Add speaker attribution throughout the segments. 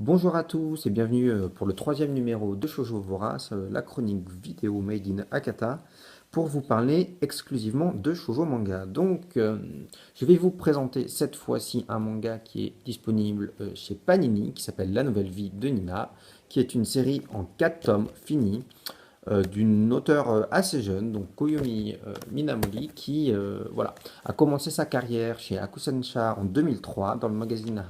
Speaker 1: Bonjour à tous et bienvenue pour le troisième numéro de Shoujo Vorace, la chronique vidéo Made in Akata, pour vous parler exclusivement de shoujo manga. Je vais vous présenter cette fois-ci un manga qui est disponible chez Panini, qui s'appelle La Nouvelle Vie de Nina, qui est une série en 4 tomes finis d'une auteure assez jeune, donc Koyomi Minamori, qui voilà, a commencé sa carrière chez Akusensha en 2003 dans le magazine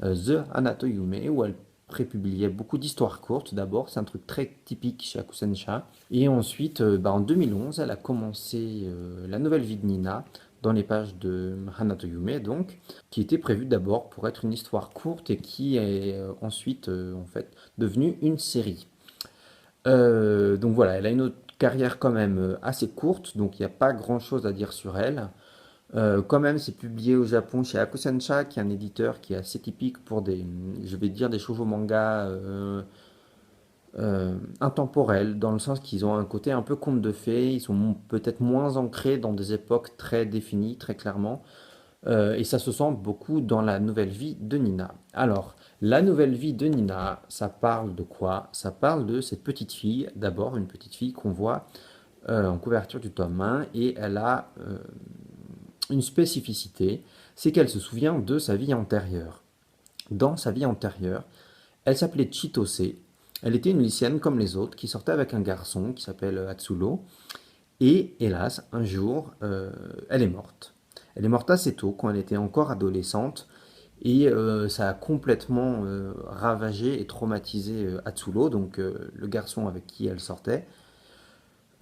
Speaker 1: The Hanato Yume, où elle prépubliait beaucoup d'histoires courtes d'abord, c'est un truc très typique chez Akusensha. Et ensuite, en 2011, elle a commencé La Nouvelle Vie de Nina dans les pages de Hanato Yume, donc, qui était prévue d'abord pour être une histoire courte et qui est ensuite en fait devenue une série. Donc voilà, elle a une autre carrière quand même assez courte, donc il n'y a pas grand-chose à dire sur elle. Quand même, c'est publié au Japon chez Akusensha, qui est un éditeur qui est assez typique pour des, je vais dire, des shoujo mangas intemporels, dans le sens qu'ils ont un côté un peu conte de fées, ils sont peut-être moins ancrés dans des époques très définies, très clairement. Et ça se sent beaucoup dans la nouvelle vie de Nina. Alors, la nouvelle vie de Nina, ça parle de quoi? Ça parle de cette petite fille, d'abord une petite fille qu'on voit en couverture du tome 1, et elle a une spécificité, c'est qu'elle se souvient de sa vie antérieure. Dans sa vie antérieure, elle s'appelait Chitose, elle était une lycéenne comme les autres qui sortait avec un garçon qui s'appelle Atsulo, et hélas, un jour, elle est morte. Elle est morte assez tôt, quand elle était encore adolescente, et ça a complètement ravagé et traumatisé Atsulo, donc le garçon avec qui elle sortait.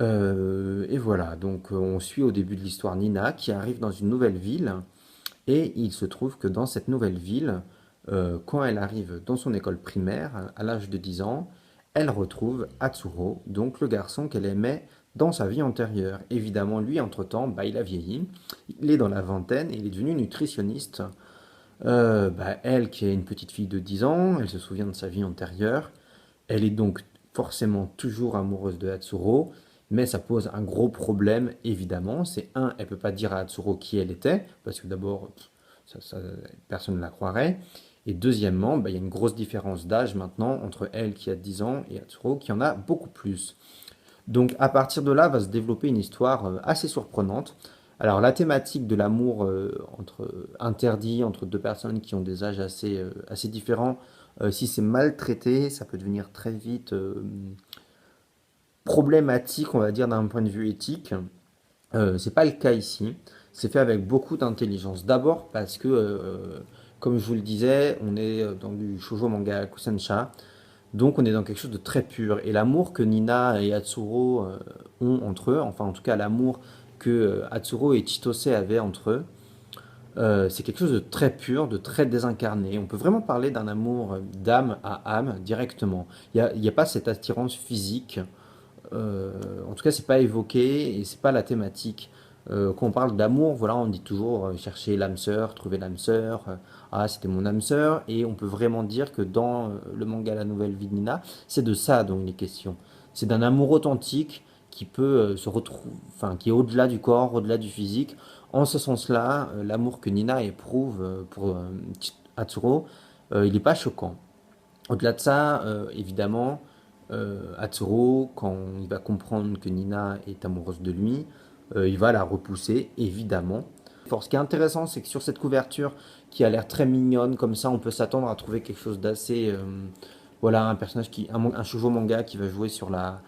Speaker 1: Et voilà, donc on suit au début de l'histoire Nina qui arrive dans une nouvelle ville, et il se trouve que dans cette nouvelle ville, quand elle arrive dans son école primaire, à l'âge de 10 ans, elle retrouve Hatsuro, donc le garçon qu'elle aimait dans sa vie antérieure. Évidemment, lui, entre-temps, il a vieilli, il est dans la vingtaine et il est devenu nutritionniste. Elle, qui est une petite fille de 10 ans, elle se souvient de sa vie antérieure. Elle est donc forcément toujours amoureuse de Hatsuro, mais ça pose un gros problème, évidemment. C'est un, elle peut pas dire à Hatsuro qui elle était, parce que d'abord, personne ne la croirait. Et deuxièmement, il y a une grosse différence d'âge maintenant entre elle qui a 10 ans et Hatsuro qui en a beaucoup plus. Donc à partir de là va se développer une histoire assez surprenante. Alors la thématique de l'amour interdit entre deux personnes qui ont des âges assez différents, si c'est mal traité, ça peut devenir très vite problématique, on va dire, d'un point de vue éthique. C'est pas le cas ici. C'est fait avec beaucoup d'intelligence. D'abord parce que, comme je vous le disais, on est dans du shoujo manga Kusensha, donc on est dans quelque chose de très pur. Et l'amour que Nina et Hatsuro ont entre eux, enfin en tout cas l'amour que Hatsuro et Chitose avaient entre eux, c'est quelque chose de très pur, de très désincarné. On peut vraiment parler d'un amour d'âme à âme directement. Il y a pas cette attirance physique. En tout cas, c'est pas évoqué et c'est pas la thématique. Quand on parle d'amour, voilà, on dit toujours chercher l'âme sœur, trouver l'âme sœur. Ah, c'était mon âme sœur. Et on peut vraiment dire que dans le manga La Nouvelle Vie de Nina, c'est de ça dont il est question. C'est d'un amour authentique qui peut se retrouver, enfin, qui est au-delà du corps, au-delà du physique. En ce sens-là, l'amour que Nina éprouve pour Hatsuro, il n'est pas choquant. Au-delà de ça, évidemment, Hatsuro, quand il va comprendre que Nina est amoureuse de lui, il va la repousser, évidemment. Ce qui est intéressant, c'est que sur cette couverture, qui a l'air très mignonne, comme ça, on peut s'attendre à trouver quelque chose d'assez... voilà, un personnage un shoujo manga qui va jouer sur la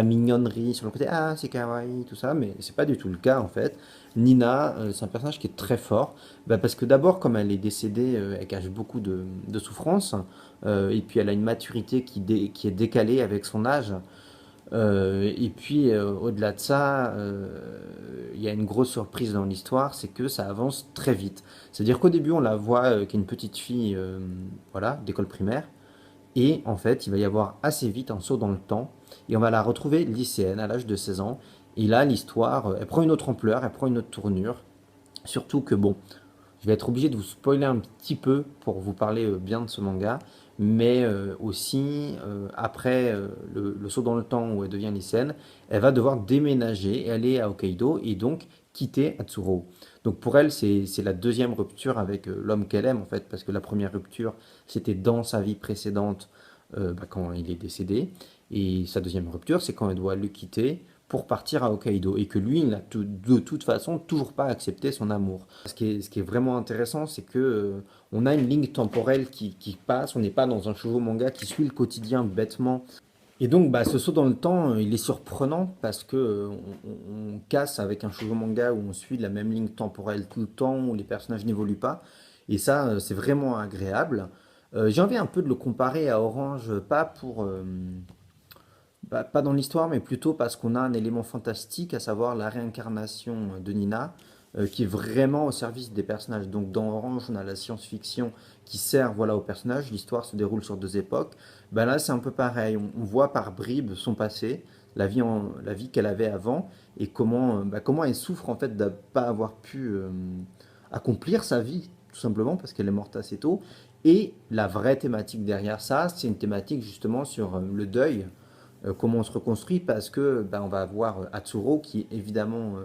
Speaker 1: mignonnerie, sur le côté ah c'est kawaii, tout ça, mais c'est pas du tout le cas en fait. Nina, c'est un personnage qui est très fort, parce que d'abord, comme elle est décédée, elle cache beaucoup de souffrance, et puis elle a une maturité qui est décalée avec son âge. Et puis au-delà de ça, il y a une grosse surprise dans l'histoire, c'est que ça avance très vite. C'est-à-dire qu'au début, on la voit qui est une petite fille, voilà, d'école primaire, et en fait, il va y avoir assez vite un saut dans le temps, et on va la retrouver lycéenne à l'âge de 16 ans. Et là, l'histoire, elle prend une autre ampleur, elle prend une autre tournure. Surtout que, bon, je vais être obligé de vous spoiler un petit peu pour vous parler bien de ce manga, mais aussi, après le saut dans le temps où elle devient lycéenne, elle va devoir déménager et aller à Hokkaido, et donc quitter Hatsuro. Donc pour elle, c'est la deuxième rupture avec l'homme qu'elle aime en fait, parce que la première rupture, c'était dans sa vie précédente, quand il est décédé, et sa deuxième rupture, c'est quand elle doit le quitter pour partir à Hokkaido, et que lui, il n'a de toute façon toujours pas accepté son amour. Ce qui est vraiment intéressant, c'est que on a une ligne temporelle qui passe, on n'est pas dans un shoujo manga qui suit le quotidien bêtement. Et donc, ce saut dans le temps, il est surprenant parce que on casse avec un shoujo manga où on suit la même ligne temporelle tout le temps, où les personnages n'évoluent pas. Et ça, c'est vraiment agréable. J'ai envie un peu de le comparer à Orange, pas dans l'histoire, mais plutôt parce qu'on a un élément fantastique, à savoir la réincarnation de Nina, qui est vraiment au service des personnages. Donc dans Orange, on a la science-fiction qui sert voilà, aux personnages, l'histoire se déroule sur deux époques. Ben là, c'est un peu pareil, on voit par bribes son passé, la vie qu'elle avait avant, et comment elle souffre en fait de ne pas avoir pu accomplir sa vie, tout simplement parce qu'elle est morte assez tôt. Et la vraie thématique derrière ça, c'est une thématique justement sur le deuil, comment on se reconstruit parce que on va avoir Hatsuro qui évidemment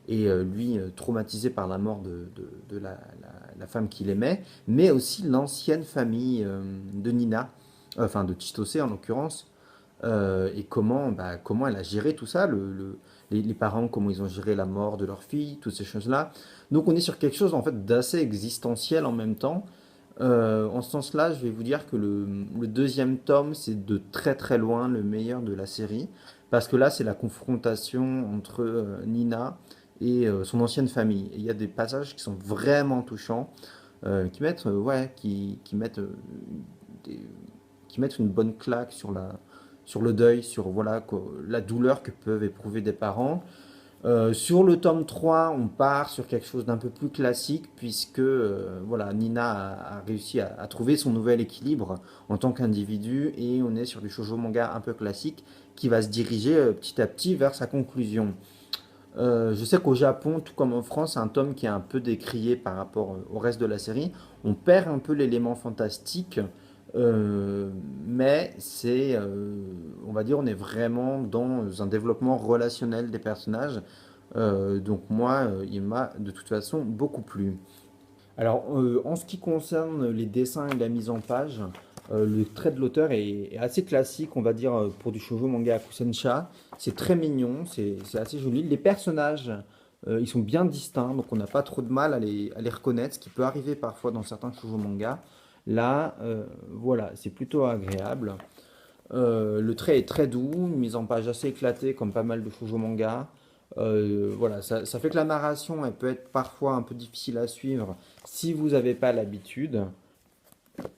Speaker 1: est lui traumatisé par la mort de la femme qu'il aimait, mais aussi l'ancienne famille de Nina, enfin de Chitose en l'occurrence, et comment elle a géré tout ça, les parents, comment ils ont géré la mort de leur fille, toutes ces choses-là. Donc on est sur quelque chose en fait d'assez existentiel en même temps. En ce sens-là, je vais vous dire que le deuxième tome, c'est de très très loin le meilleur de la série, parce que là, c'est la confrontation entre Nina et son ancienne famille. Et il y a des passages qui sont vraiment touchants, des- qui mettent une bonne claque sur le deuil, sur voilà, la douleur que peuvent éprouver des parents. Sur le tome 3, on part sur quelque chose d'un peu plus classique puisque voilà, Nina a réussi à trouver son nouvel équilibre en tant qu'individu et on est sur du shoujo manga un peu classique qui va se diriger petit à petit vers sa conclusion. Je sais qu'au Japon, tout comme en France, c'est un tome qui est un peu décrié par rapport au reste de la série. On perd un peu l'élément fantastique, euh, mais on va dire, on est vraiment dans un développement relationnel des personnages. Donc moi, il m'a de toute façon beaucoup plu. Alors, en ce qui concerne les dessins et la mise en page, le trait de l'auteur est assez classique, on va dire, pour du shoujo manga Akusensha. C'est très mignon, c'est assez joli. Les personnages, ils sont bien distincts, donc on n'a pas trop de mal à les reconnaître, ce qui peut arriver parfois dans certains shoujo manga. Là, voilà, c'est plutôt agréable. Le trait est très doux, une mise en page assez éclatée, comme pas mal de shoujo manga. Voilà, ça fait que la narration, elle peut être parfois un peu difficile à suivre si vous n'avez pas l'habitude.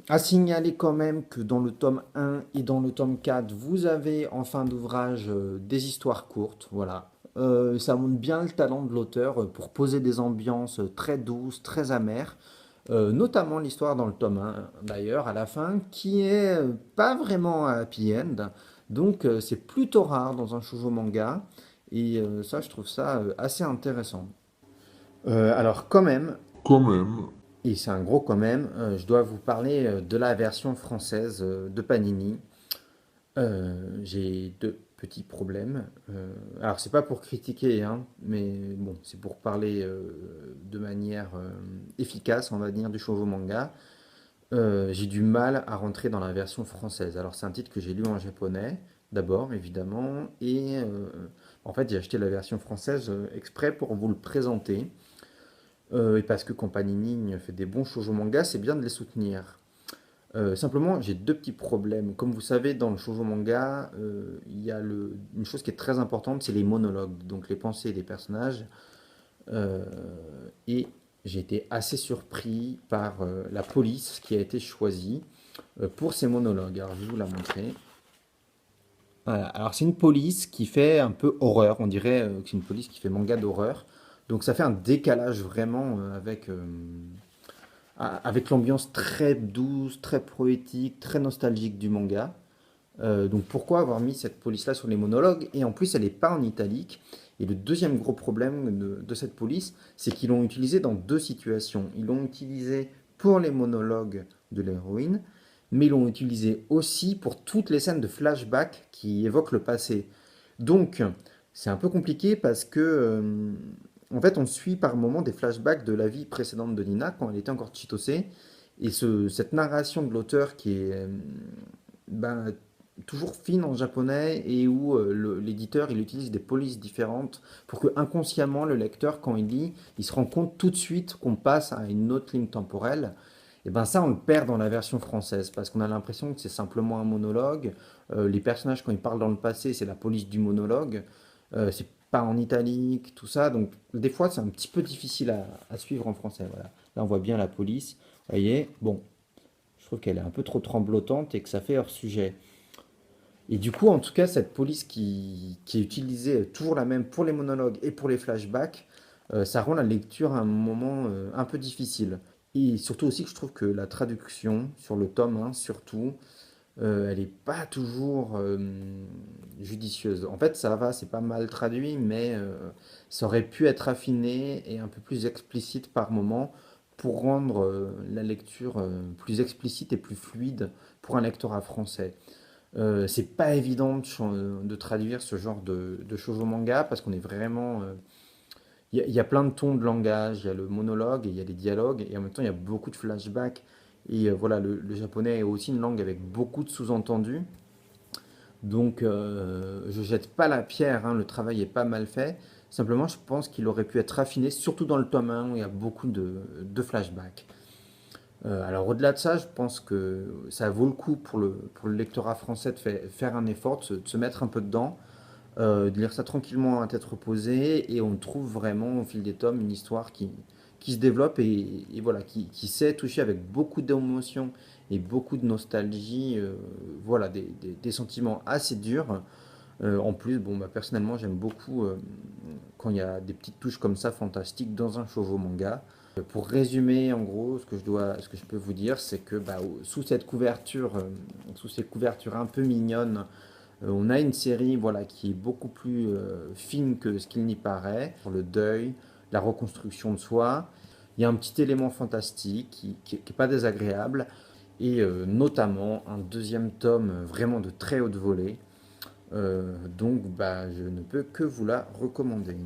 Speaker 1: À signaler quand même que dans le tome 1 et dans le tome 4, vous avez en fin d'ouvrage des histoires courtes. Voilà. Ça montre bien le talent de l'auteur pour poser des ambiances très douces, très amères. Notamment l'histoire dans le tome 1, d'ailleurs, à la fin, qui est pas vraiment un happy end. Donc c'est plutôt rare dans un shoujo manga. Et ça, je trouve ça assez intéressant. Alors quand même,
Speaker 2: Quand même.
Speaker 1: et c'est un gros quand même, je dois vous parler de la version française de Panini. J'ai deux petits problèmes. Alors c'est pas pour critiquer, hein, mais bon, c'est pour parler de manière efficace, on va dire, du shoujo manga. J'ai du mal à rentrer dans la version française. Alors c'est un titre que j'ai lu en japonais, d'abord, évidemment, et en fait j'ai acheté la version française exprès pour vous le présenter. Et parce que quand Panini fait des bons shoujo manga, c'est bien de les soutenir. Simplement, j'ai deux petits problèmes. Comme vous savez, dans le shoujo manga, il y a une chose qui est très importante, c'est les monologues, donc les pensées des personnages. Euh, et j'ai été assez surpris par la police qui a été choisie pour ces monologues. Alors, je vais vous la montrer. Voilà. Alors, c'est une police qui fait un peu horreur. On dirait que c'est une police qui fait manga d'horreur. Donc, ça fait un décalage vraiment avec l'ambiance très douce, très poétique, très nostalgique du manga. Donc pourquoi avoir mis cette police-là sur les monologues? Et en plus, elle n'est pas en italique. Et le deuxième gros problème de cette police, c'est qu'ils l'ont utilisé dans deux situations. Ils l'ont utilisé pour les monologues de l'héroïne, mais ils l'ont utilisé aussi pour toutes les scènes de flashback qui évoquent le passé. Donc, c'est un peu compliqué parce que En fait, on suit par moments des flashbacks de la vie précédente de Nina quand elle était encore Chitose. Et cette narration de l'auteur qui est ben, toujours fine en japonais et où l'éditeur il utilise des polices différentes pour que inconsciemment le lecteur quand il lit, il se rend compte tout de suite qu'on passe à une autre ligne temporelle. Et ben ça on le perd dans la version française parce qu'on a l'impression que c'est simplement un monologue. Les personnages quand ils parlent dans le passé c'est la police du monologue. C'est pas en italique, tout ça. Donc des fois c'est un petit peu difficile à suivre en français. Voilà. Là on voit bien la police. Vous voyez, bon, je trouve qu'elle est un peu trop tremblotante et que ça fait hors sujet. Et du coup, en tout cas, cette police qui est utilisée toujours la même pour les monologues et pour les flashbacks, ça rend la lecture à un moment un peu difficile. Et surtout aussi que je trouve que la traduction sur le tome 1, surtout, elle n'est pas toujours judicieuse. En fait, ça va, c'est pas mal traduit, mais ça aurait pu être affiné et un peu plus explicite par moment pour rendre la lecture plus explicite et plus fluide pour un lectorat français. C'est pas évident de traduire ce genre de shoujo manga parce qu'on est vraiment. Il y a plein de tons de langage, il y a le monologue et il y a les dialogues et en même temps il y a beaucoup de flashbacks. Et voilà, le japonais est aussi une langue avec beaucoup de sous-entendus. Donc je jette pas la pierre, hein, le travail est pas mal fait. Simplement, je pense qu'il aurait pu être affiné, surtout dans le tome 1 où il y a beaucoup de flashbacks. Alors au-delà de ça, je pense que ça vaut le coup pour le lectorat français de faire un effort, de se mettre un peu dedans, de lire ça tranquillement à tête reposée, et on trouve vraiment au fil des tomes une histoire qui se développe et voilà, qui sait toucher avec beaucoup d'émotion et beaucoup de nostalgie, voilà, des sentiments assez durs. En plus, bon, bah, personnellement, j'aime beaucoup quand il y a des petites touches comme ça fantastiques dans un shoujo manga. Pour résumer, en gros, ce que je peux vous dire, c'est que bah, sous cette couverture, sous ces couvertures un peu mignonnes, on a une série voilà, qui est beaucoup plus fine que ce qu'il n'y paraît, sur le deuil, la reconstruction de soi. Il y a un petit élément fantastique qui est pas désagréable, et notamment un deuxième tome vraiment de très haute volée. Donc bah, je ne peux que vous la recommander.